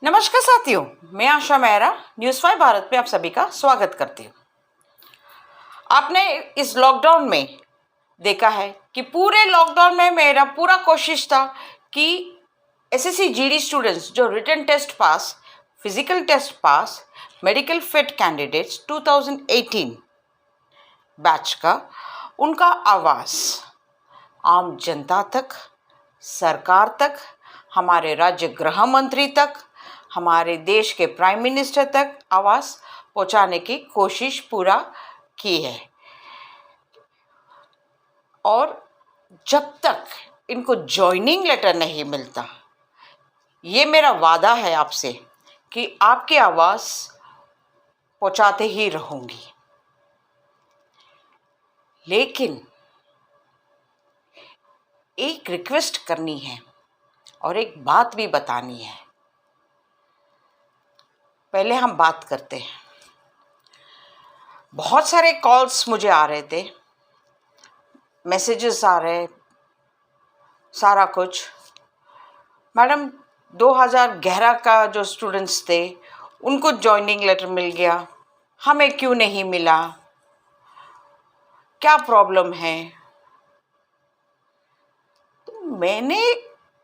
नमस्कार साथियों, मैं आशा मेहरा न्यूज़ 5 भारत में आप सभी का स्वागत करती हूँ। आपने इस लॉकडाउन में देखा है कि पूरे लॉकडाउन में मेरा पूरा कोशिश था कि एसएससी जीडी स्टूडेंट्स जो written test pass, physical test pass, medical fit candidates 2018 batch का उनका आवाज़ आम जनता तक, सरकार तक, हमारे राज्य गृह मंत्री तक, हमारे देश के प्राइम मिनिस्टर तक आवाज़ पहुंचाने की कोशिश पूरा की है। और जब तक इनको जॉइनिंग लेटर नहीं मिलता, ये मेरा वादा है आपसे कि आपकी आवाज़ पहुंचाते ही रहूंगी। लेकिन एक रिक्वेस्ट करनी है और एक बात भी बतानी है। पहले हम बात करते हैं। बहुत सारे कॉल्स मुझे आ रहे थे, मैसेजेस आ रहे, सारा कुछ। मैडम 2011 का जो स्टूडेंट्स थे उनको जॉइनिंग लेटर मिल गया, हमें क्यों नहीं मिला, क्या प्रॉब्लम है। तो मैंने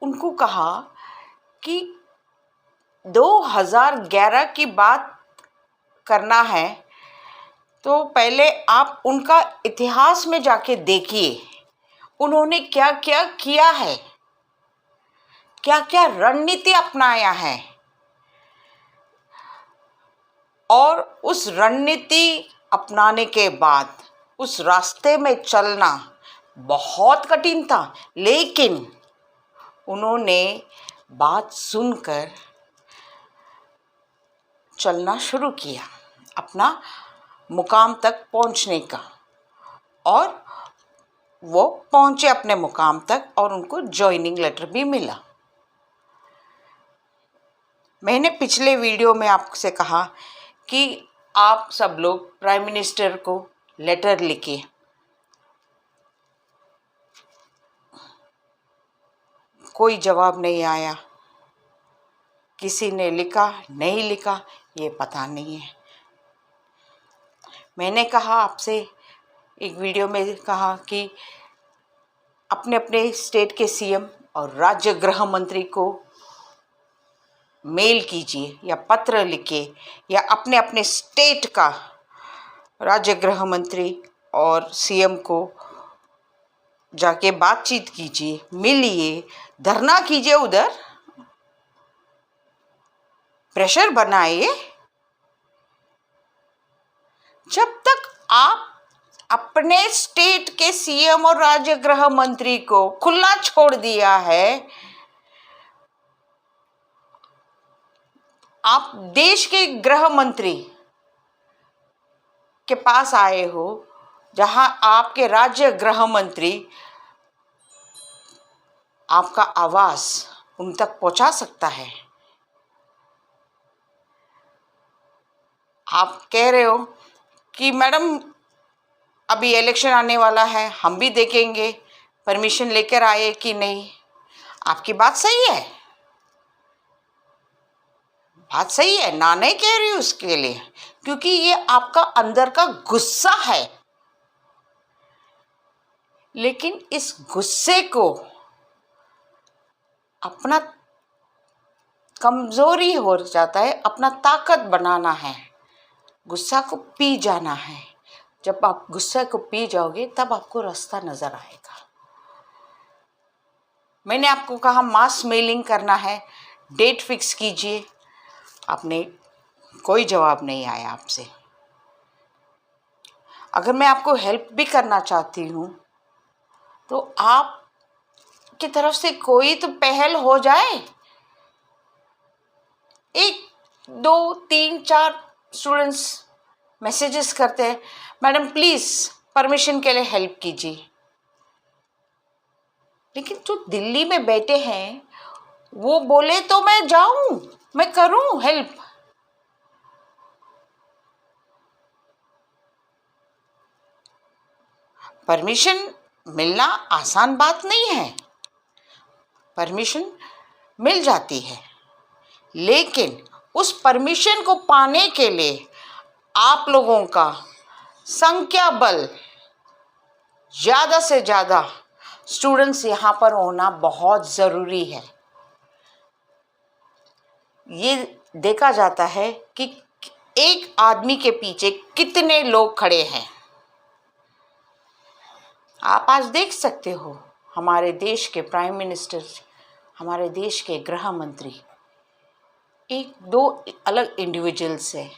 उनको कहा कि 2011 की बात करना है तो पहले आप उनका इतिहास में जाके देखिए, उन्होंने क्या क्या किया है, क्या क्या रणनीति अपनाया है, और उस रणनीति अपनाने के बाद उस रास्ते में चलना बहुत कठिन था। लेकिन उन्होंने बात सुनकर चलना शुरू किया अपना मुकाम तक पहुंचने का, और वो पहुंचे अपने मुकाम तक और उनको जॉइनिंग लेटर भी मिला। मैंने पिछले वीडियो में आपसे कहा कि आप सब लोग प्राइम मिनिस्टर को लेटर लिखिए। कोई जवाब नहीं आया, किसी ने लिखा नहीं लिखा ये पता नहीं है। मैंने कहा आपसे एक वीडियो में कहा कि अपने अपने स्टेट के सीएम और राज्य गृह मंत्री को मेल कीजिए या पत्र लिखिए, या अपने अपने स्टेट का राज्य गृह मंत्री और सीएम को जाके बातचीत कीजिए, मिलिए, धरना कीजिए, उधर प्रेशर बनाइए। जब तक आप अपने स्टेट के सीएम और राज्य गृह मंत्री को खुला छोड़ दिया है, आप देश के गृह मंत्री के पास आए हो, जहां आपके राज्य गृह मंत्री आपका आवाज उन तक पहुंचा सकता है। आप कह रहे हो कि मैडम अभी इलेक्शन आने वाला है, हम भी देखेंगे परमिशन लेकर आए कि नहीं। आपकी बात सही है, बात सही है, ना नहीं कह रही उसके लिए, क्योंकि ये आपका अंदर का गुस्सा है। लेकिन इस गुस्से को अपना कमजोरी हो जाता है, अपना ताकत बनाना है, गुस्सा को पी जाना है। जब आप गुस्से को पी जाओगे तब आपको रास्ता नजर आएगा। मैंने आपको कहा मास मेलिंग करना है, डेट फिक्स कीजिए, आपने कोई जवाब नहीं आया आपसे। अगर मैं आपको हेल्प भी करना चाहती हूँ तो आप की तरफ से कोई तो पहल हो जाए। 1 2 3 4 स्टूडेंट्स मैसेजेस करते हैं, मैडम प्लीज परमिशन के लिए हेल्प कीजिए। लेकिन जो दिल्ली में बैठे हैं वो बोले तो मैं जाऊं, मैं करूं हेल्प। परमिशन मिलना आसान बात नहीं है, परमिशन मिल जाती है, लेकिन उस परमिशन को पाने के लिए आप लोगों का संख्या बल ज़्यादा से ज़्यादा स्टूडेंट्स यहाँ पर होना बहुत ज़रूरी है। ये देखा जाता है कि एक आदमी के पीछे कितने लोग खड़े हैं। आप आज देख सकते हो हमारे देश के प्राइम मिनिस्टर, हमारे देश के गृह मंत्री एक दो अलग इंडिविजुअल्स हैं,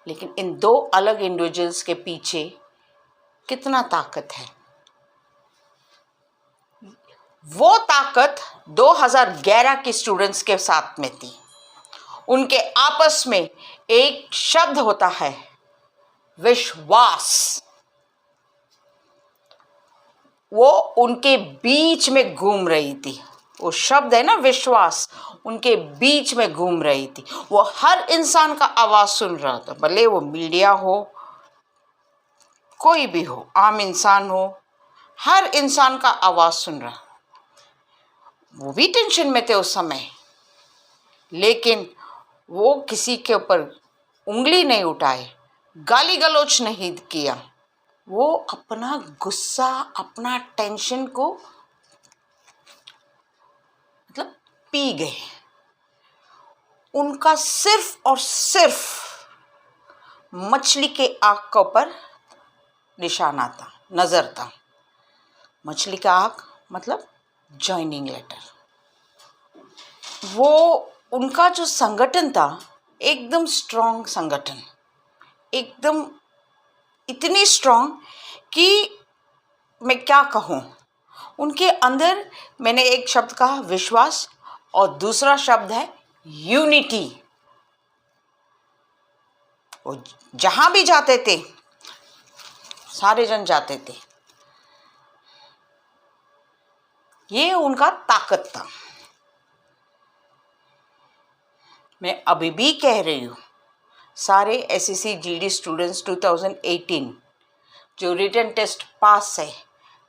लेकिन इन दो अलग इंडिविजुअल्स के पीछे कितना ताकत है। वो ताकत 2011 के स्टूडेंट्स के साथ में थी। उनके आपस में एक शब्द होता है विश्वास। वो उनके बीच में घूम रही थी। वो शब्द है ना विश्वास, उनके बीच में घूम रही थी। वो हर इंसान का आवाज़ सुन रहा था, भले वो मीडिया हो, कोई भी हो, आम इंसान हो, हर इंसान का आवाज़ सुन रहा। वो भी टेंशन में थे उस समय, लेकिन वो किसी के ऊपर उंगली नहीं उठाए, गाली गलौज नहीं किया। वो अपना गुस्सा, अपना टेंशन को मतलब पी गए। उनका सिर्फ और सिर्फ मछली के आँख के ऊपर निशाना था, नज़र था। मछली का आँख मतलब जॉइनिंग लेटर। वो उनका जो संगठन था एकदम स्ट्रॉन्ग संगठन, एकदम इतनी स्ट्रॉन्ग कि मैं क्या कहूँ। उनके अंदर मैंने एक शब्द कहा विश्वास, और दूसरा शब्द है यूनिटी। वो जहाँ भी जाते थे सारे जन जाते थे। ये उनका ताकत था। मैं अभी भी कह रही हूँ, सारे एसएससी जीडी स्टूडेंट्स 2018 जो रिटन टेस्ट पास है,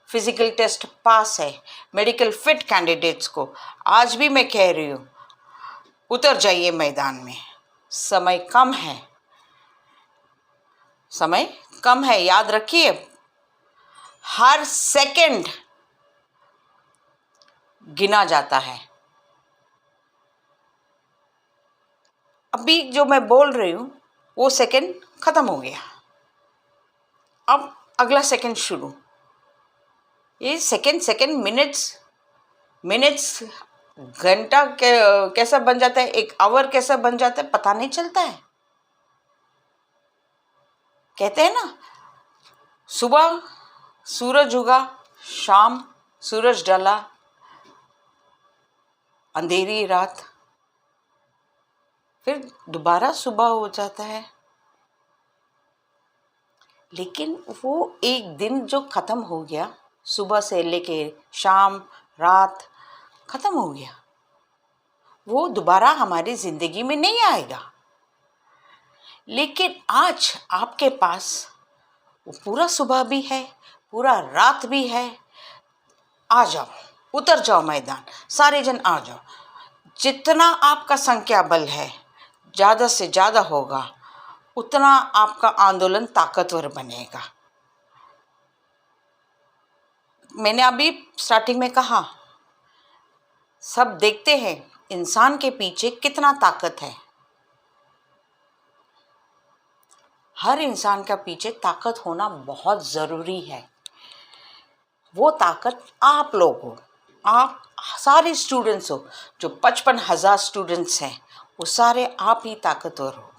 फिजिकल टेस्ट पास है, मेडिकल फिट कैंडिडेट्स को आज भी मैं कह रही हूँ, उतर जाइए मैदान में। समय कम है, समय कम है। याद रखिए, हर सेकंड गिना जाता है। अभी जो मैं बोल रही हूँ वो सेकंड ख़त्म हो गया, अब अगला सेकंड शुरू। ये सेकंड मिनट्स घंटा कैसा बन जाता है, एक आवर कैसा बन जाता है पता नहीं चलता है। कहते हैं ना, सुबह सूरज उगा, शाम सूरज ढला, अंधेरी रात, फिर दोबारा सुबह हो जाता है। लेकिन वो एक दिन जो ख़त्म हो गया, सुबह से लेके शाम रात ख़त्म हो गया, वो दोबारा हमारी ज़िंदगी में नहीं आएगा। लेकिन आज आपके पास वो पूरा सुबह भी है, पूरा रात भी है। आ जाओ, उतर जाओ मैदान, सारे जन आ जाओ। जितना आपका संख्या बल है ज़्यादा से ज़्यादा होगा, उतना आपका आंदोलन ताकतवर बनेगा। मैंने अभी स्टार्टिंग में कहा, सब देखते हैं इंसान के पीछे कितना ताकत है। हर इंसान का पीछे ताकत होना बहुत ज़रूरी है। वो ताकत आप लोग हो, आप सारे स्टूडेंट्स हो, जो 55,000 स्टूडेंट्स हैं, वो सारे आप ही ताकतवर हो।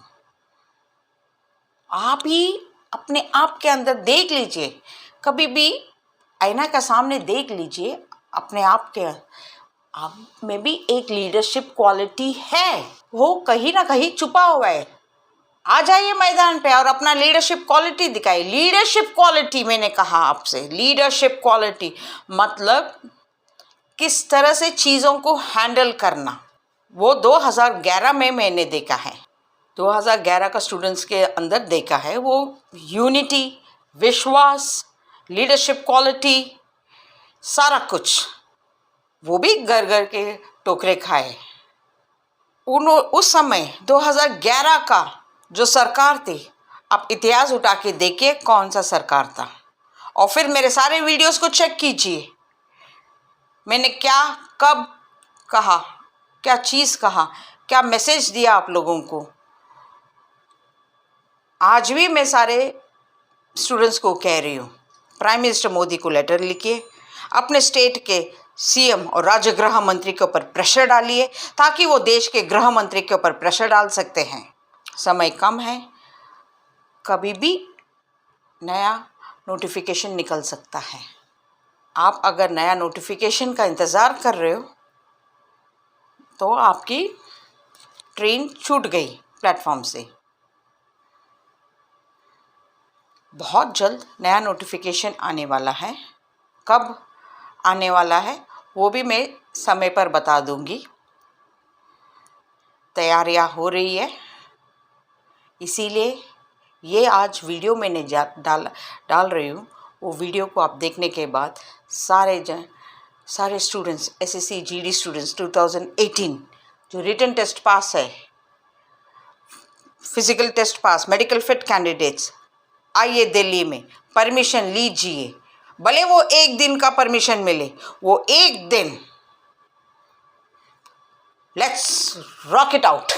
आप ही अपने आप के अंदर देख लीजिए, कभी भी आईना का सामने देख लीजिए अपने आप के, आप में भी एक लीडरशिप क्वालिटी है, वो कहीं ना कहीं छुपा हुआ है। आ जाइए मैदान पे और अपना लीडरशिप क्वालिटी दिखाइए। लीडरशिप क्वालिटी, मैंने कहा आपसे, लीडरशिप क्वालिटी मतलब किस तरह से चीज़ों को हैंडल करना, वो 2011 में मैंने देखा है। 2011 का स्टूडेंट्स के अंदर देखा है, वो यूनिटी, विश्वास, लीडरशिप क्वालिटी, सारा कुछ। वो भी घर घर के टोकरे खाए, उस समय 2011 का जो सरकार थी, आप इतिहास उठा के देखिए कौन सा सरकार था, और फिर मेरे सारे वीडियोस को चेक कीजिए। मैंने क्या कब कहा, क्या चीज़ कहा, क्या मैसेज दिया आप लोगों को। आज भी मैं सारे स्टूडेंट्स को कह रही हूँ, प्राइम मिनिस्टर मोदी को लेटर लिखिए, अपने स्टेट के सीएम और राज्य गृह मंत्री के ऊपर प्रेशर डालिए, ताकि वो देश के गृह मंत्री के ऊपर प्रेशर डाल सकते हैं। समय कम है, कभी भी नया नोटिफिकेशन निकल सकता है। आप अगर नया नोटिफिकेशन का इंतज़ार कर रहे हो तो आपकी ट्रेन छूट गई प्लेटफॉर्म से। बहुत जल्द नया नोटिफिकेशन आने वाला है। कब आने वाला है वो भी मैं समय पर बता दूंगी। तैयारियां हो रही है, इसीलिए ये आज वीडियो मैंने डाल रही हूँ। वो वीडियो को आप देखने के बाद सारे स्टूडेंट्स, एसएससी जीडी स्टूडेंट्स 2018 जो रिटन टेस्ट पास है, physical test pass, medical fit candidates, आइए दिल्ली में परमिशन लीजिए। भले वो एक दिन का परमिशन मिले, वो एक दिन, लेट्स रॉक इट आउट।